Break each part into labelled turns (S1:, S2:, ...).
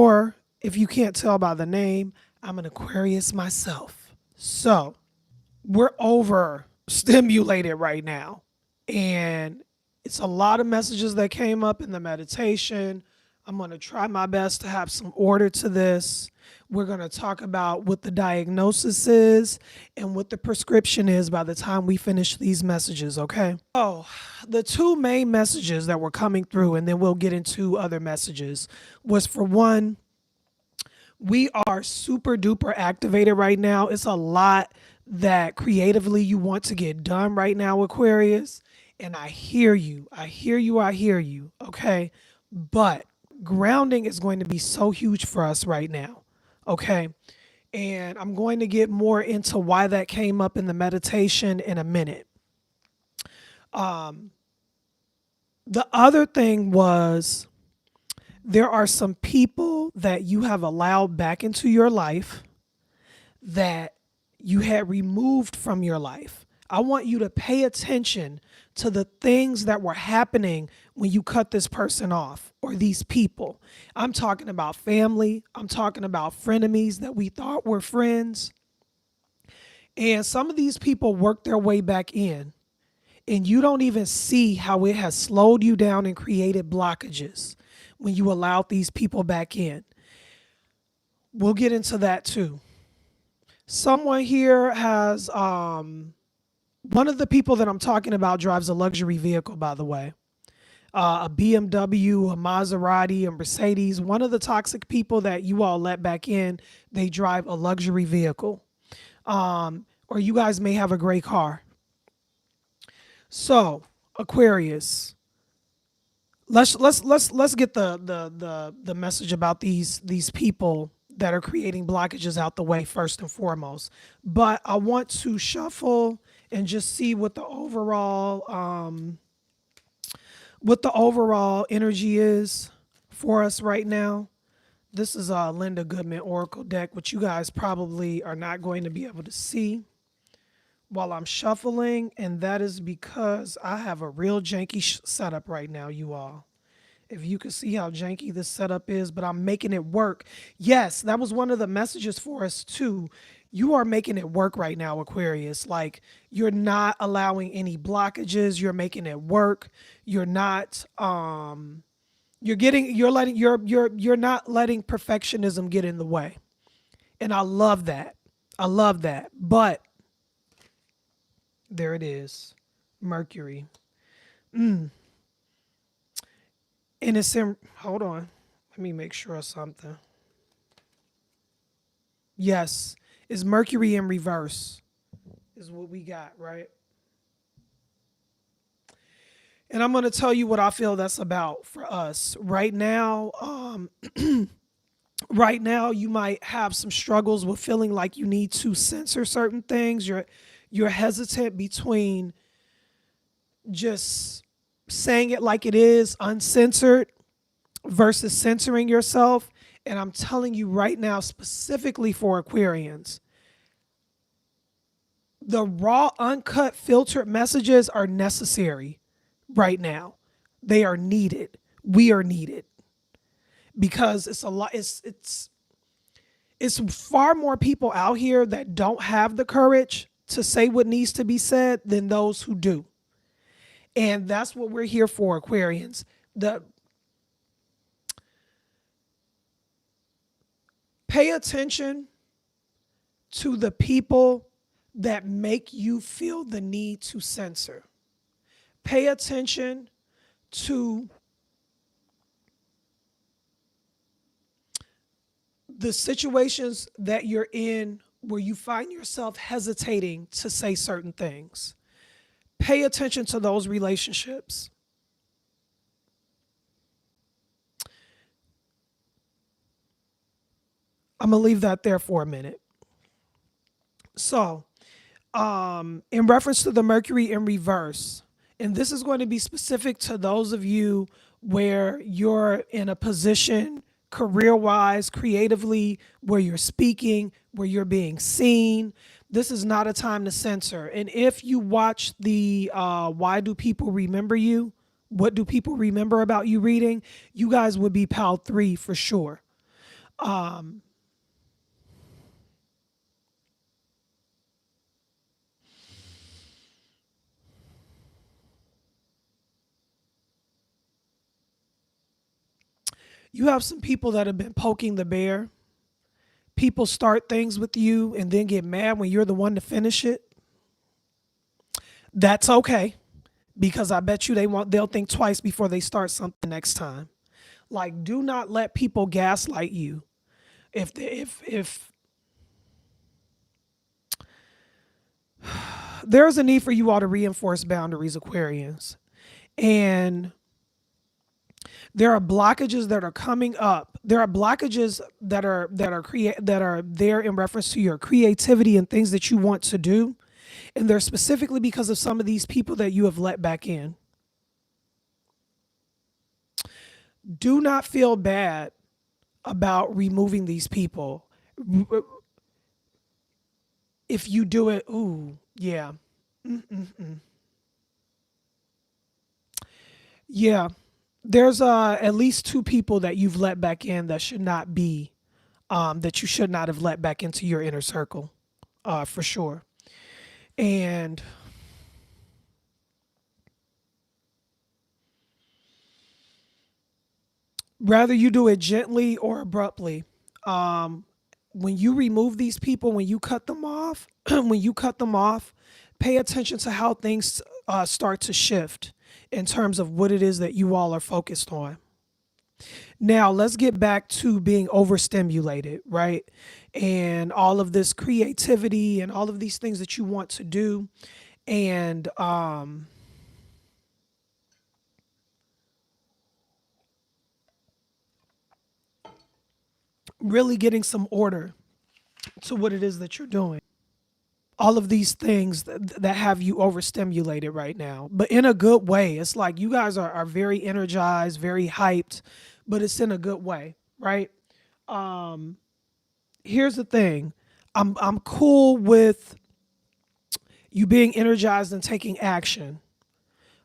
S1: Or if you can't tell by the name, I'm an Aquarius myself. So we're overstimulated right now. And it's a lot of messages that came up in the meditation. I'm going to try my best to have some order to this. We're going to talk about what the diagnosis is and what the prescription is by the time we finish these messages, okay? So, the two main messages that were coming through, and then we'll get into other messages, was for one, we are super duper activated right now. It's a lot that creatively you want to get done right now, Aquarius. And I hear you. I hear you. I hear you. Okay. But grounding is going to be so huge for us right now. Okay. And I'm going to get more into why that came up in the meditation in a minute. The other thing was, there are some people that you have allowed back into your life that you had removed from your life. I want you to pay attention to the things that were happening when you cut this person off or these people. I'm talking about family. I'm talking about frenemies that we thought were friends. And some of these people work their way back in, and you don't even see how it has slowed you down and created blockages when you allowed these people back in. We'll get into that too. Someone here has, one of the people that I'm talking about drives a luxury vehicle, by the way. A BMW, a Maserati, a Mercedes. One of the toxic people that you all let back in, they drive a luxury vehicle. Or you guys may have a great car. So, Aquarius, let's get the message about these people that are creating blockages out the way first and foremost. But I want to shuffle and just see what the overall energy is for us right now. This is a Linda Goodman Oracle deck, which you guys probably are not going to be able to see while I'm shuffling, and that is because I have a real janky setup right now, you all. If you can see how janky this setup is, but I'm making it work. Yes, that was one of the messages for us too. You are making it work right now, Aquarius. Like, you're not allowing any blockages. You're making it work. You're not you're not letting perfectionism get in the way. And I love that. I love that. But there it is. Mercury. And it's in, hold on. Let me make sure of something. Yes, it's Mercury in reverse is what we got, right? And I'm going to tell you what I feel that's about for us. Right now, right now you might have some struggles with feeling like you need to censor certain things. You're hesitant between just saying it like it is, uncensored, versus censoring yourself. And I'm telling you right now, specifically for Aquarians, the raw, uncut, filtered messages are necessary right now. They are needed. We are needed. Because it's a lot, it's far more people out here that don't have the courage to say what needs to be said than those who do. And that's what we're here for, Aquarians. Pay attention to the people that make you feel the need to censor. Pay attention to the situations that you're in where you find yourself hesitating to say certain things. Pay attention to those relationships. I'm going to leave that there for a minute. So, in reference to the Mercury in reverse, and this is going to be specific to those of you where you're in a position career-wise, creatively, where you're speaking, where you're being seen. This is not a time to censor. And if you watch the Why Do People Remember You? What do people remember about you reading? You guys would be pal 3 for sure. Um, you have some people that have been poking the bear. People start things with you and then get mad when you're the one to finish it. That's okay, because I bet you they'll think twice before they start something next time. Like, do not let people gaslight you. If there's a need for you all to reinforce boundaries, Aquarians, and there are blockages that are coming up. There are blockages that are there in reference to your creativity and things that you want to do, and they're specifically because of some of these people that you have let back in. Do not feel bad about removing these people. If you do it, ooh, yeah. Yeah. There's at least two people that you've let back in that should not be, that you should not have let back into your inner circle, for sure. And rather you do it gently or abruptly. Um, when you remove these people, when you cut them off, when you cut them off, pay attention to how things start to shift in terms of what it is that you all are focused on. Now, let's get back to being overstimulated, right? And all of this creativity and all of these things that you want to do. And really getting some order to what it is that you're doing. All of these things that have you overstimulated right now, but in a good way. It's like you guys are very energized, very hyped, but it's in a good way, right? Um, Here's the thing. I'm cool with you being energized and taking action.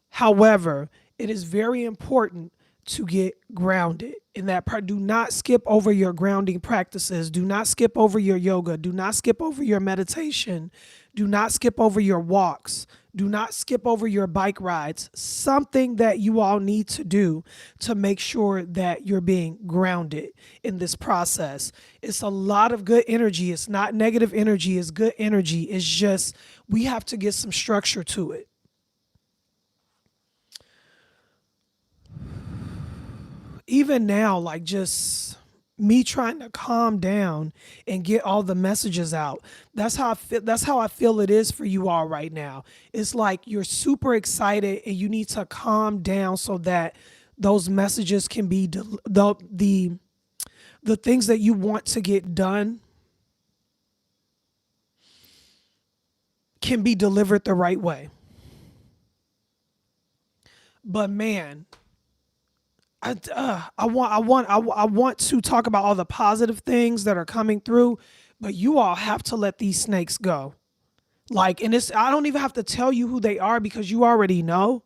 S1: However, it is very important to get grounded in that part. Do not skip over your grounding practices. Do not skip over your yoga. Do not skip over your meditation. Do not skip over your walks. Do not skip over your bike rides. Something that you all need to do to make sure that you're being grounded in this process. It's a lot of good energy. It's not negative energy, it's good energy. It's just we have to get some structure to it. Even now, like just me trying to calm down and get all the messages out. That's how I feel it is for you all right now. It's like you're super excited and you need to calm down so that those messages can be the things that you want to get done can be delivered the right way. But man, I want to talk about all the positive things that are coming through, but you all have to let these snakes go. Like, and it's I don't even have to tell you who they are because you already know.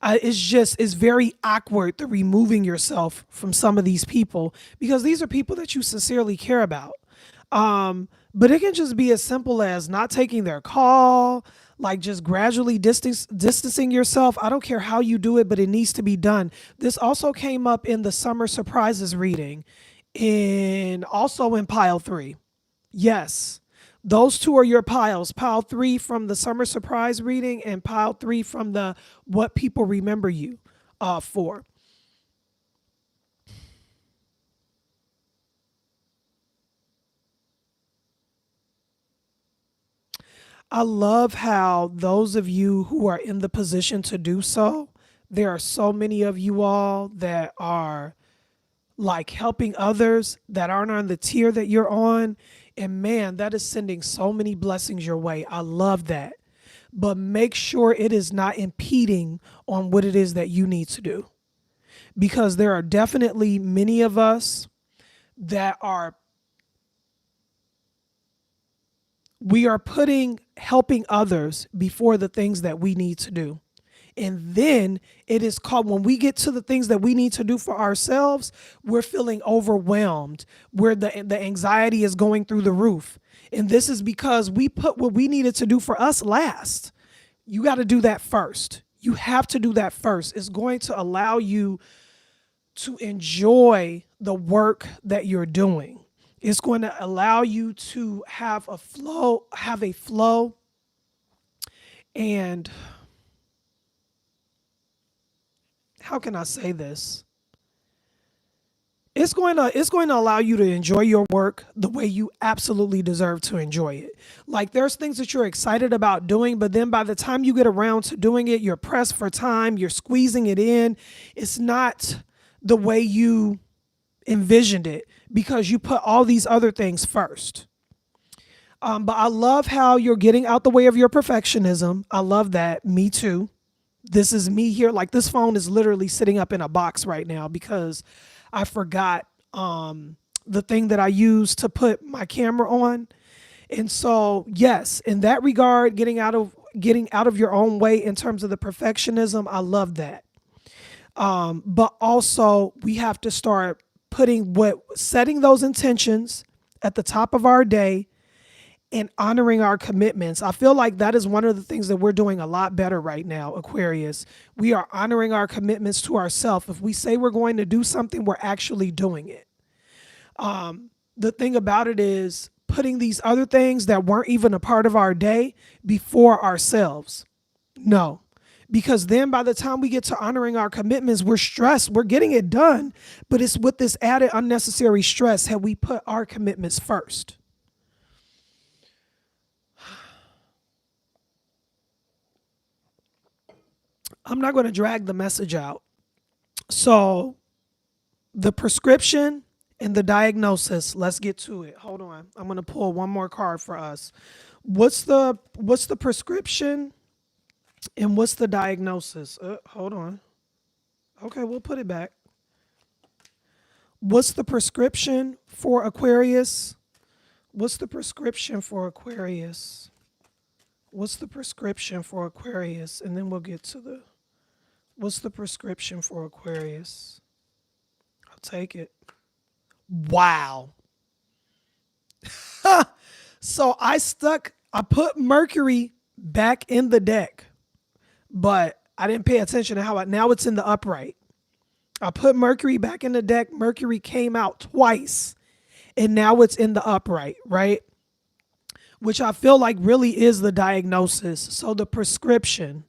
S1: It's very awkward the removing yourself from some of these people because these are people that you sincerely care about. But it can just be as simple as not taking their call, like just gradually distancing yourself. I don't care how you do it, but it needs to be done. This also came up in the summer surprises reading, in also in pile three. Yes. Those two are your piles. Pile three from the summer surprise reading and pile three from the what people remember you for. I love how those of you who are in the position to do so, there are so many of you all that are like helping others that aren't on the tier that you're on. And man, that is sending so many blessings your way. I love that. But make sure it is not impeding on what it is that you need to do. Because there are definitely many of us that are, we are putting helping others before the things that we need to do. And then it is called, when we get to the things that we need to do for ourselves, we're feeling overwhelmed, where the anxiety is going through the roof. And this is because we put what we needed to do for us last. You got to do that first. You have to do that first. It's going to allow you to enjoy the work that you're doing. It's going to allow you to have a flow, and how can I say this? It's going to allow you to enjoy your work the way you absolutely deserve to enjoy it. Like, there's things that you're excited about doing, but then by the time you get around to doing it, you're pressed for time, you're squeezing it in. It's not the way you envisioned it because you put all these other things first. But I love how you're getting out the way of your perfectionism. I love that. Me too. This is me here. Like, this phone is literally sitting up in a box right now because I forgot the thing that I use to put my camera on. And so, yes, in that regard, getting out of your own way in terms of the perfectionism, I love that. But also, we have to start setting those intentions at the top of our day and honoring our commitments. I feel like that is one of the things that we're doing a lot better right now, Aquarius. We are honoring our commitments to ourselves. If we say we're going to do something, we're actually doing it. The thing about it is putting these other things that weren't even a part of our day before ourselves. No, because then by the time we get to honoring our commitments, we're stressed. We're getting it done, but it's with this added unnecessary stress have we put our commitments first. I'm not going to drag the message out. So the prescription and the diagnosis, let's get to it. Hold on. I'm going to pull one more card for us. What's the prescription and what's the diagnosis? Hold on. Okay, we'll put it back. What's the prescription for Aquarius? What's the prescription for Aquarius? What's the prescription for Aquarius? And then we'll get to what's the prescription for Aquarius? I'll take it. Wow. So I put Mercury back in the deck, but I didn't pay attention to now it's in the upright. I put Mercury back in the deck. Mercury came out twice, and now it's in the upright, right? Which I feel like really is the diagnosis. So the prescription,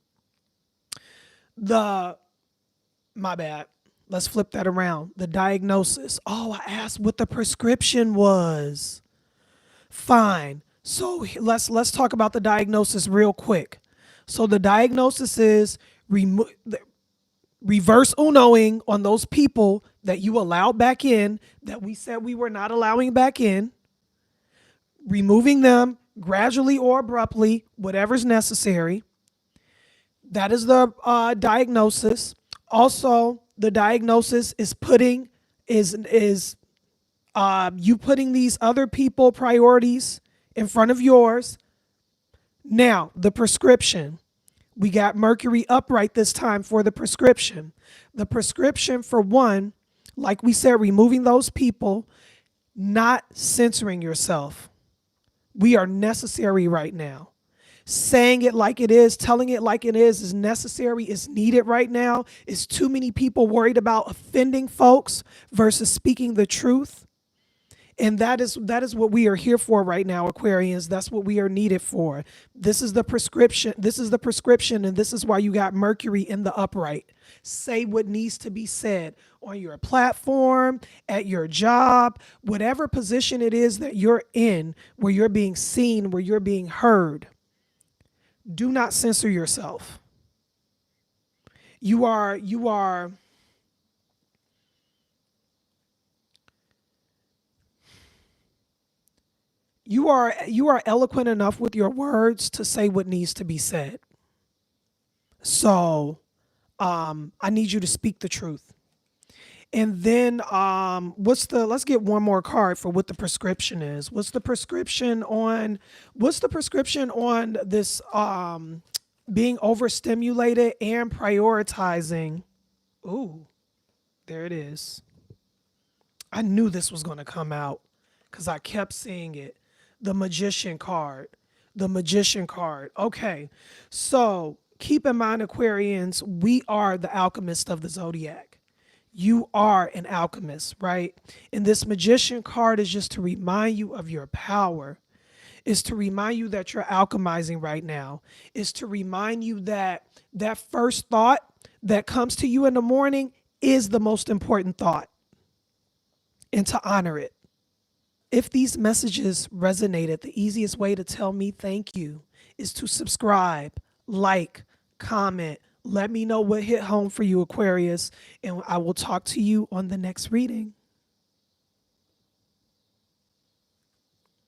S1: my bad. Let's flip that around. The diagnosis. Oh, I asked what the prescription was. Fine. So let's talk about the diagnosis real quick. So the diagnosis is reverse unoing on those people that you allowed back in that we said we were not allowing back in, removing them gradually or abruptly, whatever's necessary. That is the diagnosis. Also, the diagnosis is you putting these other people priorities in front of yours. Now, the prescription. We got Mercury upright this time for the prescription. The prescription, for one, like we said, removing those people, not censoring yourself. We are necessary right now. Saying it like it is, telling it like it is necessary, is needed right now. It's too many people worried about offending folks versus speaking the truth. And that is what we are here for right now, Aquarians. That's what we are needed for. This is the prescription. This is the prescription, and this is why you got Mercury in the upright. Say what needs to be said on your platform, at your job, whatever position it is that you're in, where you're being seen, where you're being heard. Do not censor yourself. You are eloquent enough with your words to say what needs to be said. So I need you to speak the truth. And then let's get one more card for what the prescription is. What's the prescription on this being overstimulated and prioritizing. Ooh, there it is. I knew this was going to come out because I kept seeing it. The magician card. The magician card. Okay. So keep in mind, Aquarians, we are the alchemist of the zodiac. You are an alchemist, right? And this magician card is just to remind you of your power, is to remind you that you're alchemizing right now, is to remind you that that first thought that comes to you in the morning is the most important thought, and to honor it. If these messages resonated, the easiest way to tell me thank you is to subscribe, like, comment. Let me know what hit home for you, Aquarius, and I will talk to you on the next reading.